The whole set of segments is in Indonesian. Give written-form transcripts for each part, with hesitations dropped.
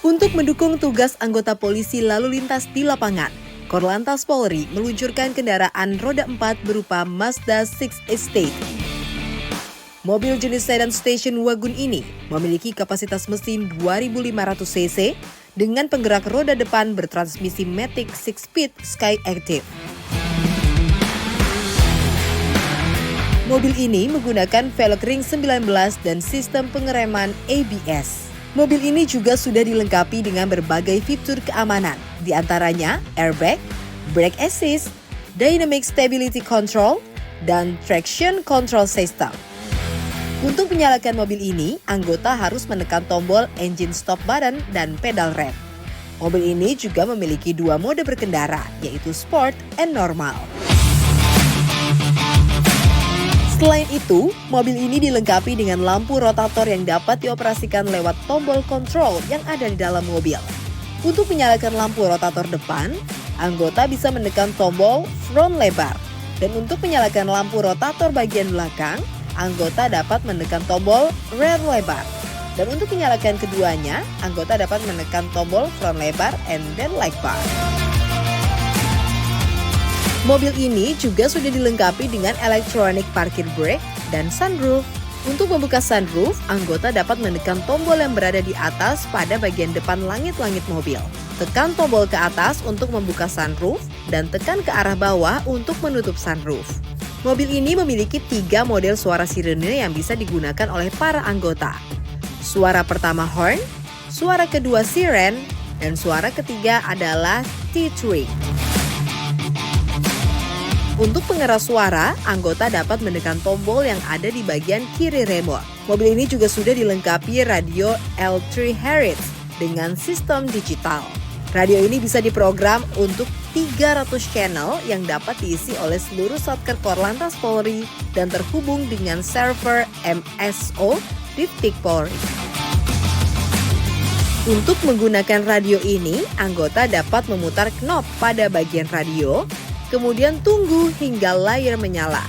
Untuk mendukung tugas anggota polisi lalu lintas di lapangan, Korlantas Polri meluncurkan kendaraan roda 4 berupa Mazda 6 Estate. Mobil jenis sedan station wagon ini memiliki kapasitas mesin 2.500 cc dengan penggerak roda depan bertransmisi Matic 6-speed Sky Active. Mobil ini menggunakan velg ring 19 dan sistem pengereman ABS. Mobil ini juga sudah dilengkapi dengan berbagai fitur keamanan, di antaranya airbag, brake assist, dynamic stability control, dan traction control system. Untuk menyalakan mobil ini, anggota harus menekan tombol engine stop button dan pedal rem. Mobil ini juga memiliki dua mode berkendara, yaitu sport and normal. Selain itu, mobil ini dilengkapi dengan lampu rotator yang dapat dioperasikan lewat tombol kontrol yang ada di dalam mobil. Untuk menyalakan lampu rotator depan, anggota bisa menekan tombol front lebar. Dan untuk menyalakan lampu rotator bagian belakang, anggota dapat menekan tombol rear lebar. Dan untuk menyalakan keduanya, anggota dapat menekan tombol front lebar and then light bar. Mobil ini juga sudah dilengkapi dengan electronic parking brake dan sunroof. Untuk membuka sunroof, anggota dapat menekan tombol yang berada di atas pada bagian depan langit-langit mobil. Tekan tombol ke atas untuk membuka sunroof dan tekan ke arah bawah untuk menutup sunroof. Mobil ini memiliki 3 model suara sirene yang bisa digunakan oleh para anggota. Suara pertama horn, suara kedua siren, dan suara ketiga adalah T-Tree. Untuk pengeras suara, anggota dapat menekan tombol yang ada di bagian kiri remote. Mobil ini juga sudah dilengkapi radio L3 Hz dengan sistem digital. Radio ini bisa diprogram untuk 300 channel yang dapat diisi oleh seluruh satker Korlantas Polri dan terhubung dengan server MSO Diptik Polri. Untuk menggunakan radio ini, anggota dapat memutar knob pada bagian radio, kemudian tunggu hingga layar menyala.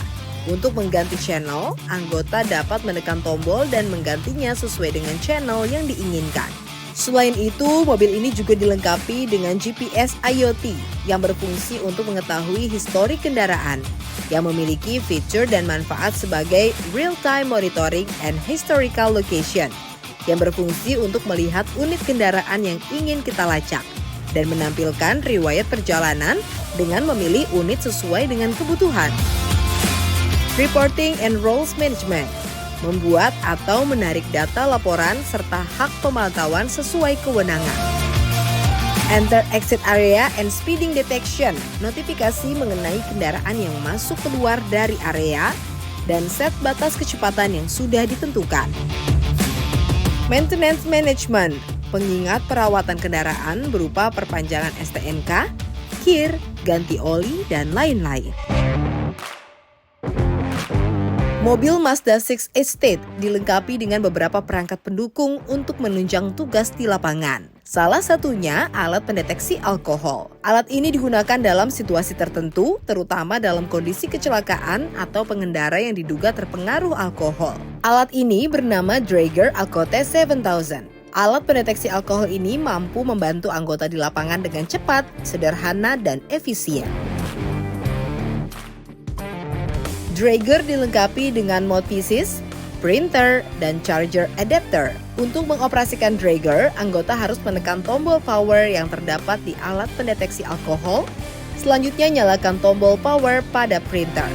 Untuk mengganti channel, anggota dapat menekan tombol dan menggantinya sesuai dengan channel yang diinginkan. Selain itu, mobil ini juga dilengkapi dengan GPS IoT yang berfungsi untuk mengetahui histori kendaraan, yang memiliki fitur dan manfaat sebagai real-time monitoring and historical location, yang berfungsi untuk melihat unit kendaraan yang ingin kita lacak dan menampilkan riwayat perjalanan dengan memilih unit sesuai dengan kebutuhan. Reporting and Roles Management membuat atau menarik data laporan serta hak pemantauan sesuai kewenangan. Enter Exit Area and Speeding Detection, notifikasi mengenai kendaraan yang masuk keluar dari area dan set batas kecepatan yang sudah ditentukan. Maintenance Management, pengingat perawatan kendaraan berupa perpanjangan STNK, kir, ganti oli, dan lain-lain. Mobil Mazda 6 Estate dilengkapi dengan beberapa perangkat pendukung untuk menunjang tugas di lapangan. Salah satunya alat pendeteksi alkohol. Alat ini digunakan dalam situasi tertentu, terutama dalam kondisi kecelakaan atau pengendara yang diduga terpengaruh alkohol. Alat ini bernama Draeger Alcotes 7000. Alat pendeteksi alkohol ini mampu membantu anggota di lapangan dengan cepat, sederhana, dan efisien. Draeger dilengkapi dengan mouthpieces, printer, dan charger adapter. Untuk mengoperasikan Draeger, anggota harus menekan tombol power yang terdapat di alat pendeteksi alkohol. Selanjutnya, nyalakan tombol power pada printer.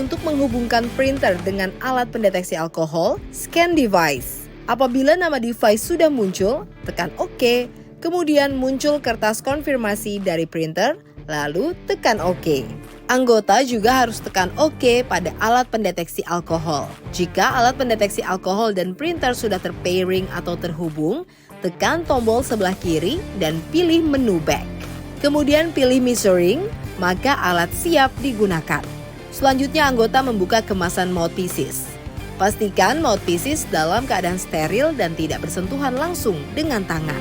Untuk menghubungkan printer dengan alat pendeteksi alkohol, scan device. Apabila nama device sudah muncul, tekan OK. Kemudian muncul kertas konfirmasi dari printer, lalu tekan OK. Anggota juga harus tekan OK pada alat pendeteksi alkohol. Jika alat pendeteksi alkohol dan printer sudah terpairing atau terhubung, tekan tombol sebelah kiri dan pilih menu back. Kemudian pilih measuring, maka alat siap digunakan. Selanjutnya anggota membuka kemasan mouthpieces. Pastikan mouthpieces dalam keadaan steril dan tidak bersentuhan langsung dengan tangan.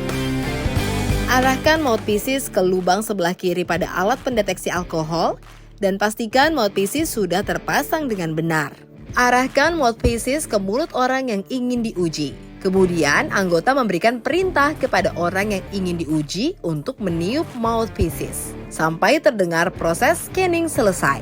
Arahkan mouthpieces ke lubang sebelah kiri pada alat pendeteksi alkohol dan pastikan mouthpieces sudah terpasang dengan benar. Arahkan mouthpieces ke mulut orang yang ingin diuji. Kemudian, anggota memberikan perintah kepada orang yang ingin diuji untuk meniup mouthpieces sampai terdengar proses scanning selesai.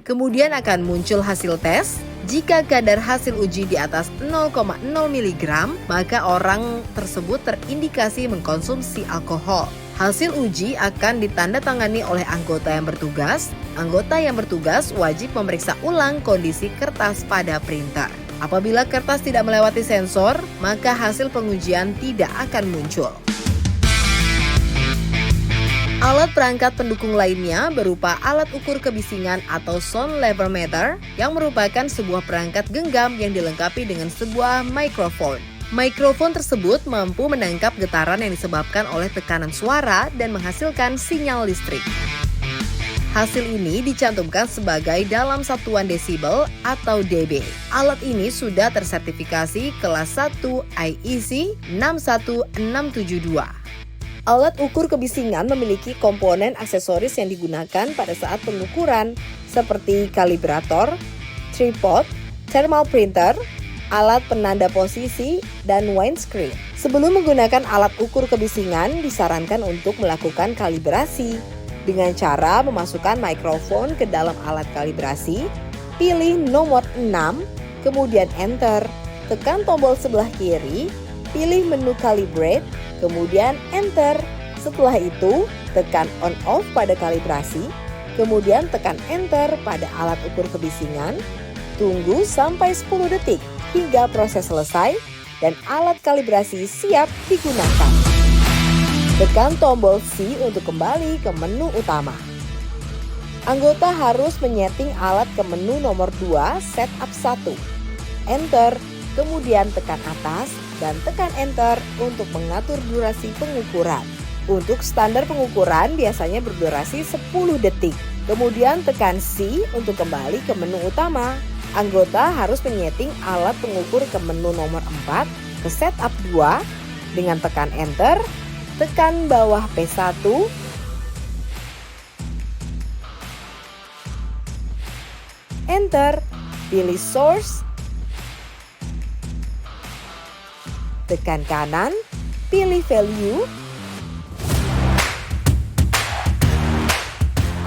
Kemudian akan muncul hasil tes. Jika kadar hasil uji di atas 0,0 mg, maka orang tersebut terindikasi mengkonsumsi alkohol. Hasil uji akan ditandatangani oleh anggota yang bertugas. Anggota yang bertugas wajib memeriksa ulang kondisi kertas pada printer. Apabila kertas tidak melewati sensor, maka hasil pengujian tidak akan muncul. Alat perangkat pendukung lainnya berupa alat ukur kebisingan atau sound level meter yang merupakan sebuah perangkat genggam yang dilengkapi dengan sebuah mikrofon. Mikrofon tersebut mampu menangkap getaran yang disebabkan oleh tekanan suara dan menghasilkan sinyal listrik. Hasil ini dicantumkan sebagai dalam satuan desibel atau dB. Alat ini sudah tersertifikasi kelas 1 IEC 61672. Alat ukur kebisingan memiliki komponen aksesoris yang digunakan pada saat pengukuran seperti kalibrator, tripod, thermal printer, alat penanda posisi, dan windscreen. Sebelum menggunakan alat ukur kebisingan, disarankan untuk melakukan kalibrasi dengan cara memasukkan mikrofon ke dalam alat kalibrasi, pilih nomor 6, kemudian enter, tekan tombol sebelah kiri, pilih menu calibrate, kemudian enter. Setelah itu, tekan on off pada kalibrasi, kemudian tekan enter pada alat ukur kebisingan, tunggu sampai 10 detik hingga proses selesai dan alat kalibrasi siap digunakan. Tekan tombol C untuk kembali ke menu utama. Anggota harus menyeting alat ke menu nomor 2 setup 1. Enter, kemudian tekan atas dan tekan enter untuk mengatur durasi pengukuran. Untuk standar pengukuran biasanya berdurasi 10 detik. Kemudian tekan C untuk kembali ke menu utama. Anggota harus menyeting alat pengukur ke menu nomor 4 ke setup 2 dengan tekan enter. Tekan bawah P1, enter, pilih source, tekan kanan, pilih value,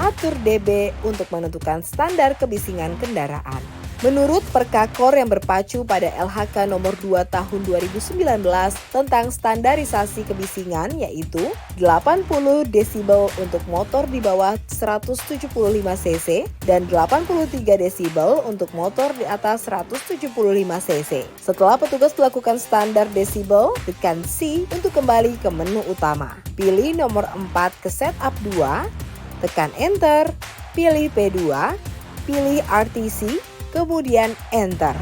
atur dB untuk menentukan standar kebisingan kendaraan. Menurut Perkakor yang berpacu pada LHK nomor 2 tahun 2019 tentang standarisasi kebisingan yaitu 80 desibel untuk motor di bawah 175 cc dan 83 desibel untuk motor di atas 175 cc. Setelah petugas melakukan standar desibel, tekan C untuk kembali ke menu utama. Pilih nomor 4 ke setup 2, tekan enter, pilih P2, pilih RTC, kemudian enter.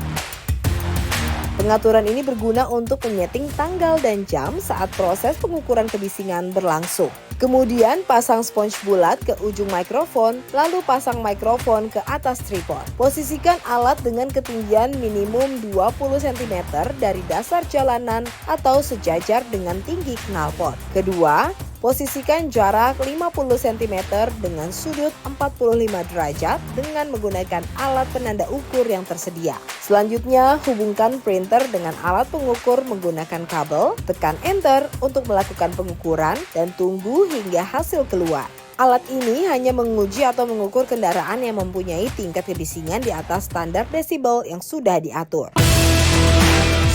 Pengaturan ini berguna untuk menyeting tanggal dan jam saat proses pengukuran kebisingan berlangsung. Kemudian pasang sponge bulat ke ujung mikrofon, lalu pasang mikrofon ke atas tripod. Posisikan alat dengan ketinggian minimum 20 cm dari dasar jalanan atau sejajar dengan tinggi knalpot. Kedua, posisikan jarak 50 cm dengan sudut 45 derajat dengan menggunakan alat penanda ukur yang tersedia. Selanjutnya, hubungkan printer dengan alat pengukur menggunakan kabel, tekan enter untuk melakukan pengukuran dan tunggu hingga hasil keluar. Alat ini hanya menguji atau mengukur kendaraan yang mempunyai tingkat kebisingan di atas standar desibel yang sudah diatur.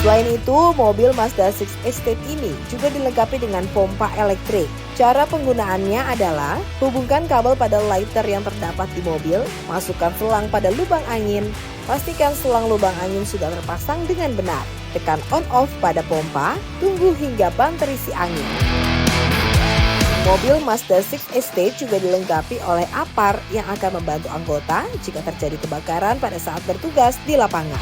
Selain itu, mobil Mazda 6 Estate ini juga dilengkapi dengan pompa elektrik. Cara penggunaannya adalah hubungkan kabel pada lighter yang terdapat di mobil, masukkan selang pada lubang angin, pastikan selang lubang angin sudah terpasang dengan benar. Tekan on-off pada pompa, tunggu hingga ban terisi angin. Mobil Mazda 6 Estate juga dilengkapi oleh APAR yang akan membantu anggota jika terjadi kebakaran pada saat bertugas di lapangan.